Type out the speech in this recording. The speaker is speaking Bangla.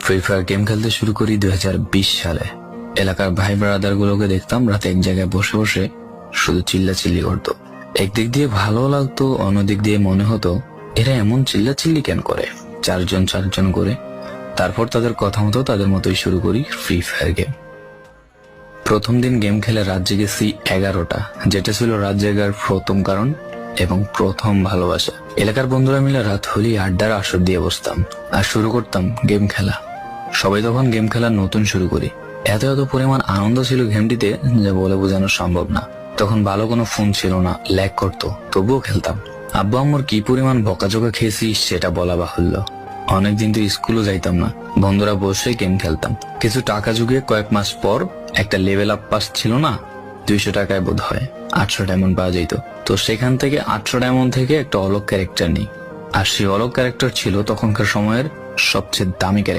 ফ্রি ফায়ার গেম খেলতে শুরু করি 2020 সালে। এলাকার ভাই ব্রাদার গুলোকে দেখতাম রাতে এক জায়গায় বসে বসে শুধু চিল্লাচিল্লি করতো। একদিক দিয়ে ভালো লাগতো, অন্যদিক দিয়ে মনে হতো এরা এমন চিল্লাচিল্লি কেন করে, চারজন করে। তারপর তাদের কথা মতো তাদের মতোই শুরু করি ফ্রি ফায়ার গেম। প্রথম দিন গেম খেলে রাত জেগেছি 11টা, যেটা ছিল রাত জায়গার প্রথম কারণ এবং প্রথম ভালোবাসা। এলাকার বন্ধুরা মিলে রাত হলেই আড্ডার আসর দিয়ে বসতাম আর শুরু করতাম গেম খেলা। সবাই তখন গেম খেলা নতুন শুরু করি। এত পরিমাণ আনন্দ ছিল গেমটিতে যা বলে বোঝানো সম্ভব না। তখন ভালো কোনো ফোন ছিল না, ল্যাগ করতো, তবুও খেলতাম। আব্বু আম্মুর কি পরিমাণ বকাঝকা খেয়েছি সেটা বলা বাহুল্য। অনেকদিন তো স্কুলও যাইতাম না, বন্ধুরা বসে গেম খেলতাম। কিছু টাকা জুগিয়ে কয়েক মাস পর একটা লেভেল আপ পাস ছিল না, 200 টাকায় বোধ হয় 800 ডায়মন্ড পাওয়া যেত। তো সেখান থেকে 800 ডায়মন্ড থেকে একটা অলক ক্যারেক্টার নিই। আর সেই অলক ক্যারেক্টার ছিল তখনকার সময়ের সবচেয়ে দামি ক্যারেক্টার।